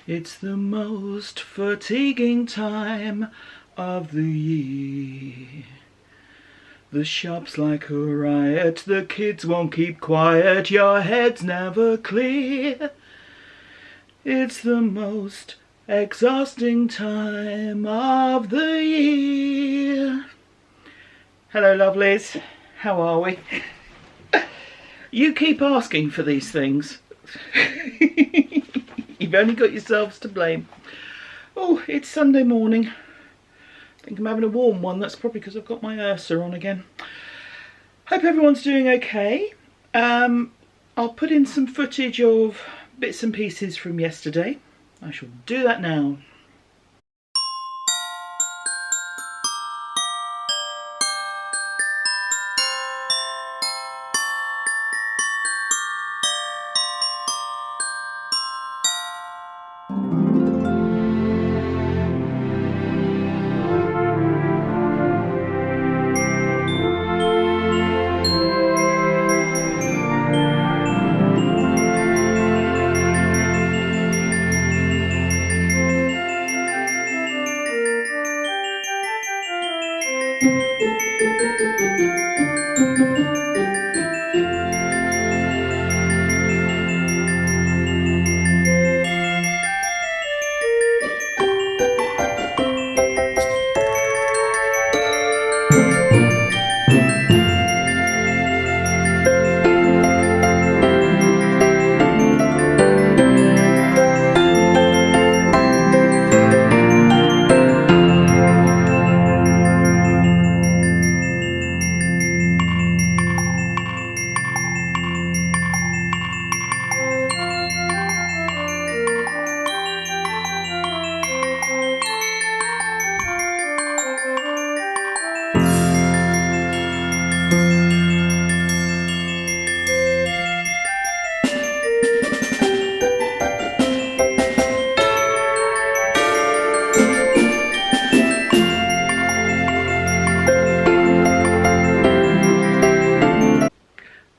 It's the most fatiguing time of the year. The shop's like a riot, the kids won't keep quiet, your head's never clear. It's the most exhausting time of the year. Hello lovelies, how are we? You keep asking for these things. You've only got yourselves to blame. Oh, it's Sunday morning. I think I'm having a warm one. That's probably because I've got my Ursa on again. Hope everyone's doing okay. I'll put in some footage of bits and pieces from yesterday. I shall do that now.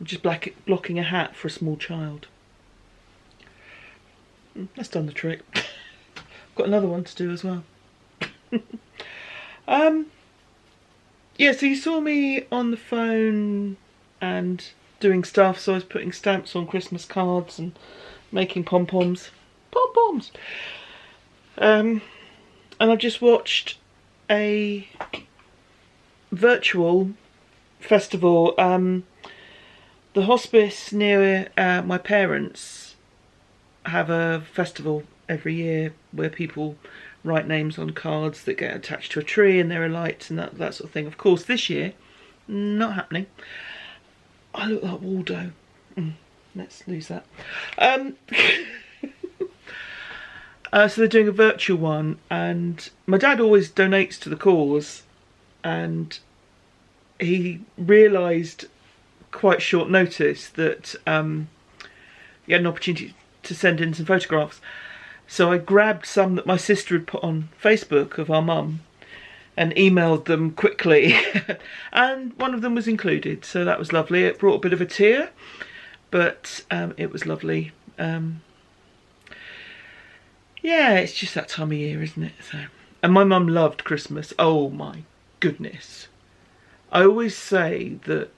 Just blocking a hat for a small child. That's done the trick. Got another one to do as well. Yeah, so you saw me on the phone and doing stuff, so I was putting stamps on Christmas cards and making pom-poms. Pom-poms! And I've just watched a virtual festival. The hospice near my parents have a festival every year where people write names on cards that get attached to a tree and there are lights and that sort of thing. Of course, this year, not happening. I look like Waldo. Let's lose that. So they're doing a virtual one, and my dad always donates to the cause, and he realised quite short notice that he had an opportunity to send in some photographs. So I grabbed some that my sister had put on Facebook of our mum and emailed them quickly and one of them was included, so that was lovely. It brought a bit of a tear, but it was lovely. Yeah, it's just that time of year, isn't it? So, and my mum loved Christmas. Oh my goodness. I always say that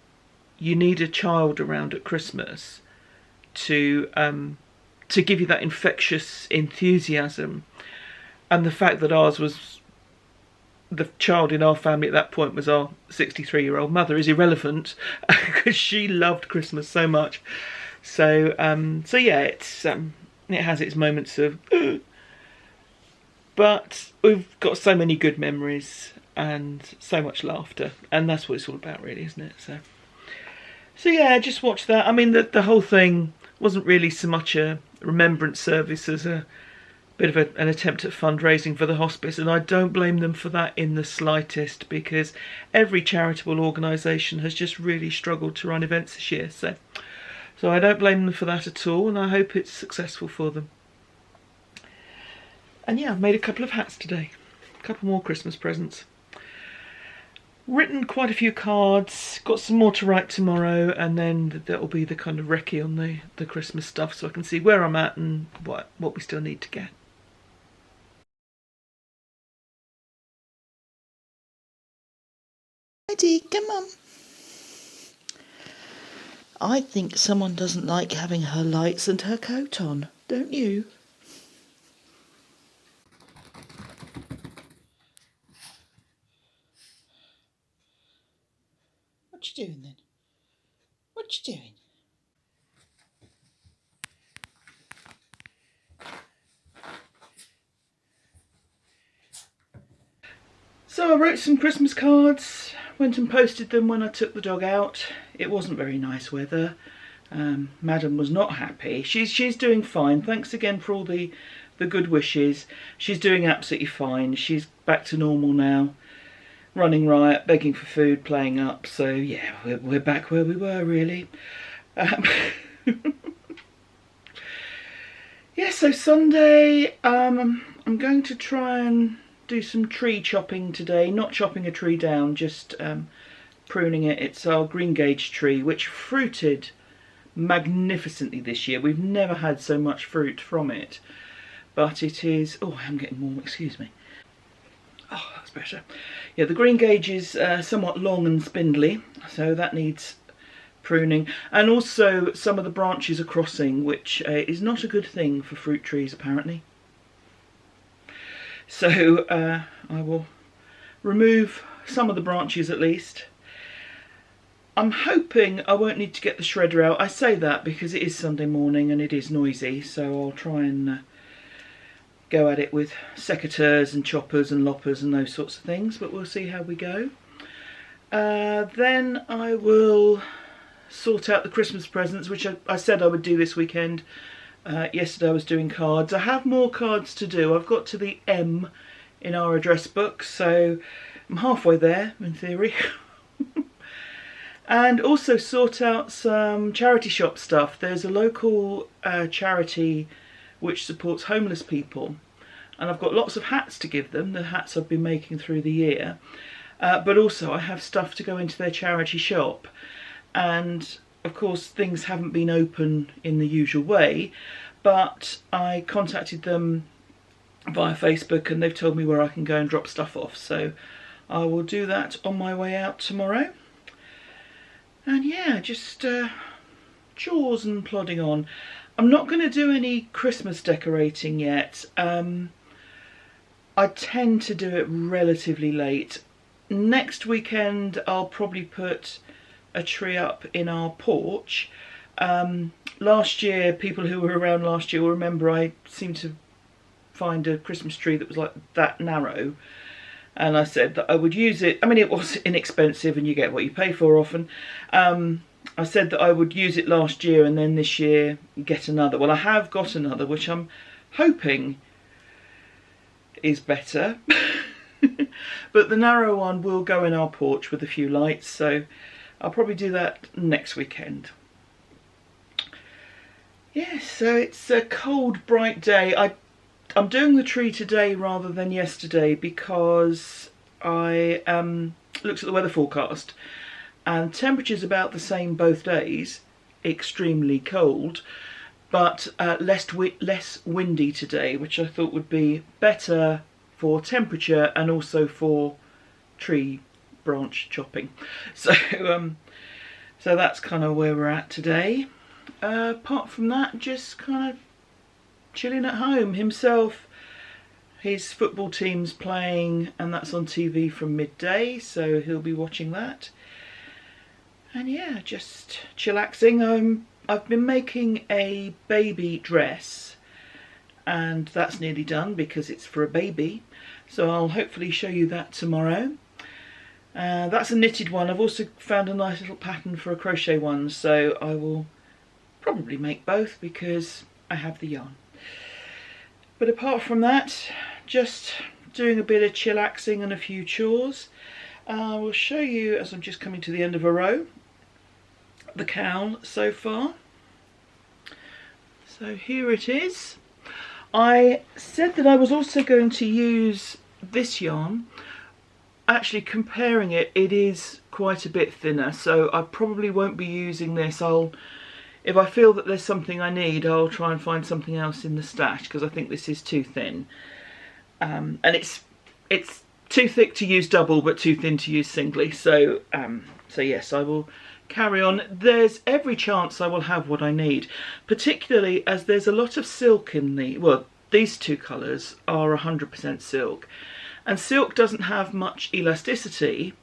you need a child around at Christmas to give you that infectious enthusiasm. And the fact that ours was, the child in our family at that point was our 63-year-old mother, is irrelevant because she loved Christmas so much. So so yeah, it has its moments of but we've got so many good memories and so much laughter, and that's what it's all about really, isn't it? So yeah, just watch that. I mean, the whole thing wasn't really so much a remembrance service as a bit of an attempt at fundraising for the hospice, and I don't blame them for that in the slightest, because every charitable organisation has just really struggled to run events this year. So I don't blame them for that at all, and I hope it's successful for them. And yeah, I've made a couple of hats today, a couple more Christmas presents. Written quite a few cards, got some more to write tomorrow, and then that'll be the kind of recce on the Christmas stuff, so I can see where I'm at and what we still need to get. ready, come on. I think someone doesn't like having her lights and her coat on, don't you? What you doing then? What you doing? So I wrote some Christmas cards, went and posted them when I took the dog out. It wasn't very nice weather. Madam was not happy. She's doing fine. Thanks again for all the good wishes. She's doing absolutely fine. She's back to normal now. Running riot, begging for food, playing up. So yeah, we're back where we were really. Yeah, so Sunday, I'm going to try and do some tree chopping today. Not chopping a tree down, just pruning it. It's our green gage tree, which fruited magnificently this year. We've never had so much fruit from it. But it is... Oh, I'm getting warm, excuse me. Oh, that's better. Yeah, the green gage is somewhat long and spindly, so that needs pruning. And also some of the branches are crossing, which is not a good thing for fruit trees, apparently. So I will remove some of the branches at least. I'm hoping I won't need to get the shredder out. I say that because it is Sunday morning and it is noisy, so I'll try and go at it with secateurs and choppers and loppers and those sorts of things, but we'll see how we go. Then I will sort out the Christmas presents, which I said I would do this weekend. Yesterday I was doing cards. I have more cards to do. I've got to the M in our address book, so I'm halfway there in theory. And also sort out some charity shop stuff. There's a local charity which supports homeless people, and I've got lots of hats to give them, the hats I've been making through the year, but also I have stuff to go into their charity shop. And of course things haven't been open in the usual way, but I contacted them via Facebook and they've told me where I can go and drop stuff off, so I will do that on my way out tomorrow. And yeah, just chores and plodding on. I'm not going to do any Christmas decorating yet. I tend to do it relatively late. Next weekend I'll probably put a tree up in our porch. Last year, people who were around last year will remember I seemed to find a Christmas tree that was like that narrow, and I said that I would use it. I mean, it was inexpensive and you get what you pay for often. I said that I would use it last year and then this year get another. Well, I have got another, which I'm hoping is better. But the narrow one will go in our porch with a few lights, so I'll probably do that next weekend. Yeah, so it's a cold, bright day. I'm doing the tree today rather than yesterday because I looked at the weather forecast and temperature's about the same both days, extremely cold, but less windy today, which I thought would be better for temperature and also for tree branch chopping. So so that's kind of where we're at today. Apart from that, just kind of chilling at home. Himself, his football team's playing and that's on TV from midday, so he'll be watching that. And yeah, just chillaxing. I've been making a baby dress and that's nearly done because it's for a baby, so I'll hopefully show you that tomorrow. That's a knitted one. I've also found a nice little pattern for a crochet one, so I will probably make both because I have the yarn. But apart from that, just doing a bit of chillaxing and a few chores. I will show you, as I'm just coming to the end of a row, the cowl so far. So here it is. I said that I was also going to use this yarn. Actually, comparing it, it is quite a bit thinner, so I probably won't be using this. If I feel that there's something I need, I'll try and find something else in the stash because I think this is too thin. And it's too thick to use double, but too thin to use singly. So, so yes, I will carry on. There's every chance I will have what I need, particularly as there's a lot of silk in the, well, these two colours are 100% silk, and silk doesn't have much elasticity,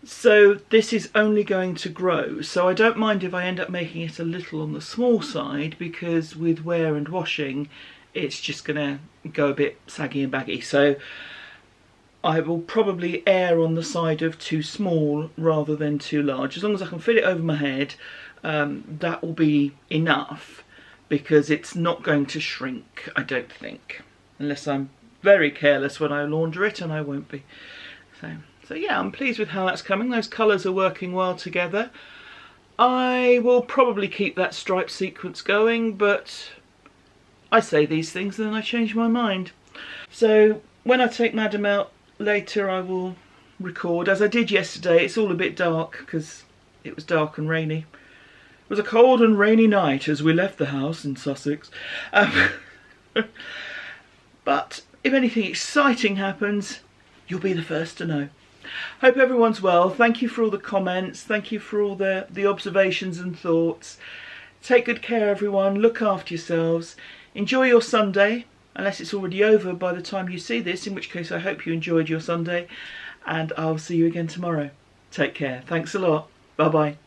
so this is only going to grow. So I don't mind if I end up making it a little on the small side, because with wear and washing it's just gonna go a bit saggy and baggy. So I will probably err on the side of too small rather than too large. As long as I can fit it over my head, that will be enough, because it's not going to shrink, I don't think, unless I'm very careless when I launder it, and I won't be. So yeah, I'm pleased with how that's coming. Those colours are working well together. I will probably keep that stripe sequence going, but I say these things and then I change my mind. So when I take Madam out later, I will record, as I did yesterday. It's all a bit dark because it was dark and rainy. It was a cold and rainy night as we left the house in Sussex. But if anything exciting happens, you'll be the first to know. Hope everyone's well. Thank you for all the comments. Thank you for all the observations and thoughts. Take good care, everyone. Look after yourselves. Enjoy your Sunday, unless it's already over by the time you see this, in which case I hope you enjoyed your Sunday, and I'll see you again tomorrow. Take care. Thanks a lot. Bye-bye.